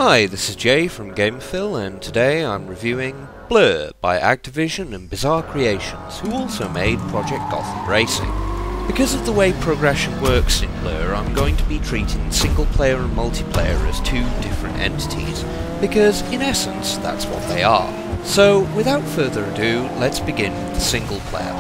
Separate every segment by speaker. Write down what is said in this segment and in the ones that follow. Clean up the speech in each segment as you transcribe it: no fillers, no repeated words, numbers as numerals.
Speaker 1: Hi, this is Jay from Gamerfill, and today I'm reviewing Blur by Activision and Bizarre Creations, who also made Project Gotham Racing. Because of the way progression works in Blur, I'm going to be treating single player and multiplayer as two different entities, because in essence that's what they are. So without further ado, let's begin with the single player.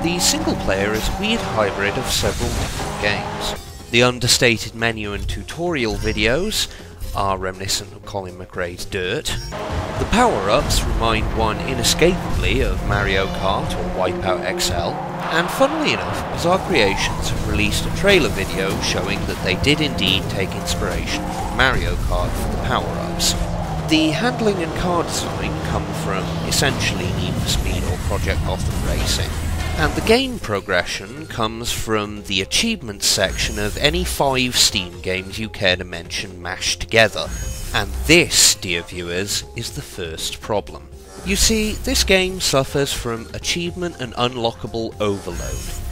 Speaker 1: The single player is a weird hybrid of several different games. The understated menu and tutorial videos are reminiscent of Colin McRae's Dirt. The power-ups remind one inescapably of Mario Kart or Wipeout XL, and funnily enough, Bizarre Creations have released a trailer video showing that they did indeed take inspiration from Mario Kart for the power-ups. The handling and car design come from essentially Need for Speed or Project Gotham Racing, and the game progression comes from the achievements section of any 5 Steam games you care to mention mashed together. And this, dear viewers, is the first problem. You see, this game suffers from achievement and unlockable overload.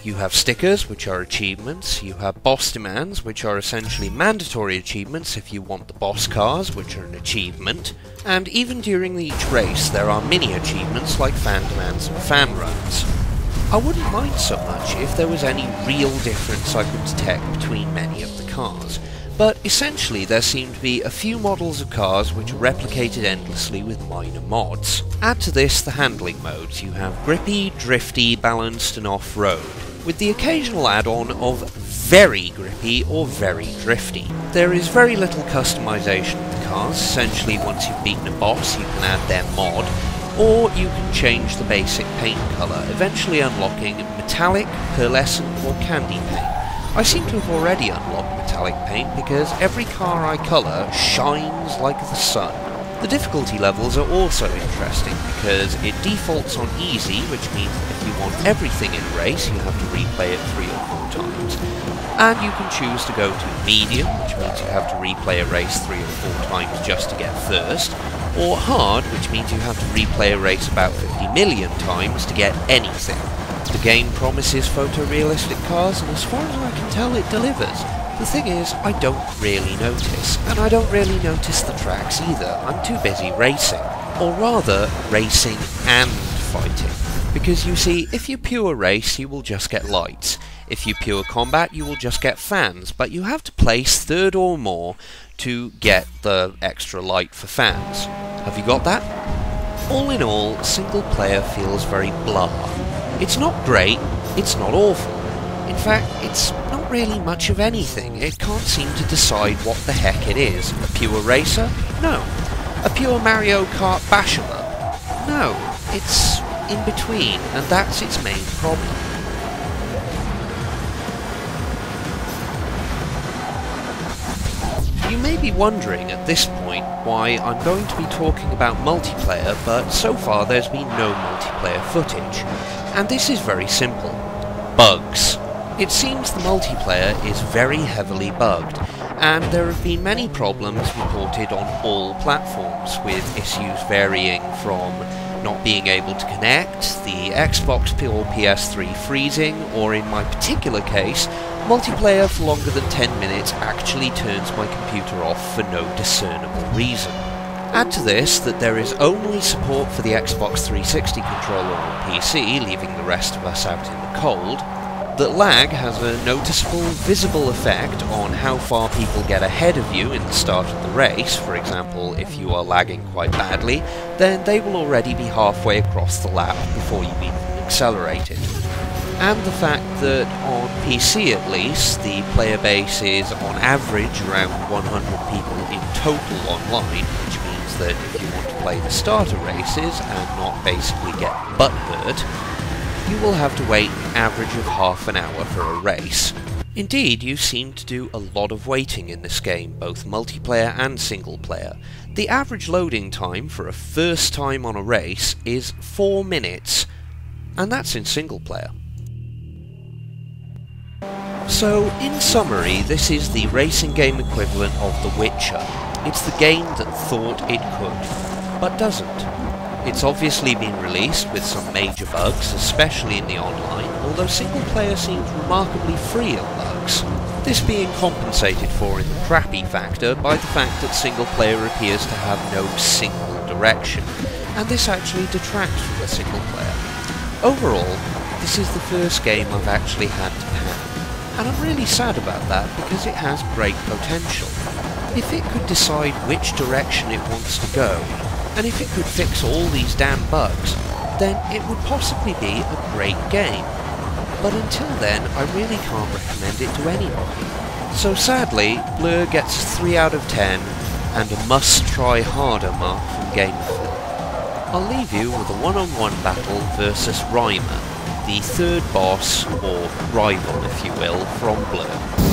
Speaker 1: You have stickers, which are achievements, you have boss demands, which are essentially mandatory achievements if you want the boss cars, which are an achievement, and even during each race there are mini achievements like fan demands and fan runs. I wouldn't mind so much if there was any real difference I could detect between many of the cars, but essentially there seem to be a few models of cars which are replicated endlessly with minor mods. Add to this the handling modes. You have grippy, drifty, balanced and off-road, with the occasional add-on of very grippy or very drifty. There is very little customization of the cars. Essentially, once you've beaten a boss you can add their mod, or you can change the basic paint colour, eventually unlocking metallic, pearlescent or candy paint. I seem to have already unlocked metallic paint because every car I colour shines like the sun. The difficulty levels are also interesting because it defaults on easy, which means that if you want everything in a race you have to replay it 3 or 4 times. And you can choose to go to medium, which means you have to replay a race 3 or 4 times just to get first, or hard, which means you have to replay a race about 50 million times to get anything. The game promises photorealistic cars, and as far as I can tell it delivers. The thing is, I don't really notice, and I don't really notice the tracks either. I'm too busy racing, or rather, racing and fighting. Because you see, if you pure race, you will just get lights. If you pure combat, you will just get fans, but you have to place 3rd or more to get the extra light for fans. Have you got that? All in all, single player feels very blah. It's not great, it's not awful. In fact, it's not really much of anything. It can't seem to decide what the heck it is. A pure racer? No. A pure Mario Kart bash 'em up? No. It's in between, and that's its main problem. You may be wondering at this point why I'm going to be talking about multiplayer, but so far there's been no multiplayer footage. And this is very simple. Bugs. It seems the multiplayer is very heavily bugged, and there have been many problems reported on all platforms, with issues varying from not being able to connect, the Xbox or PS3 freezing, or in my particular case, multiplayer for longer than 10 minutes actually turns my computer off for no discernible reason. Add to this that there is only support for the Xbox 360 controller on PC, leaving the rest of us out in the cold, that lag has a noticeable, visible effect on how far people get ahead of you in the start of the race. For example, if you are lagging quite badly, then they will already be halfway across the lap before you've even accelerated. And the fact that on PC at least, the player base is on average around 100 people in total online, which means that if you want to play the starter races and not basically get butthurt, you will have to wait an average of half an hour for a race. Indeed, you seem to do a lot of waiting in this game, both multiplayer and single player. The average loading time for a first time on a race is 4 minutes, and that's in single player. So, in summary, this is the racing game equivalent of The Witcher. It's the game that thought it could, but doesn't. It's obviously been released with some major bugs, especially in the online, although single player seems remarkably free of bugs. this being compensated for in the crappy factor by the fact that single player appears to have no single direction, and this actually detracts from a single player. Overall, this is the first game I've actually had to pan, and I'm really sad about that because it has great potential. If it could decide which direction it wants to go, and if it could fix all these damn bugs, then it would possibly be a great game. But until then, I really can't recommend it to anybody. So sadly, Blur gets a 3 out of 10 and a must-try harder mark from Gamerfill. I'll leave you with a one-on-one battle versus Rhymer, the third boss, or rival if you will, from Blur.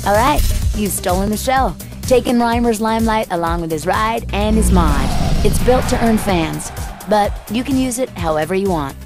Speaker 2: Alright, you've stolen the show, taken Rhymer's limelight along with his ride and his mod. It's built to earn fans, but you can use it however you want.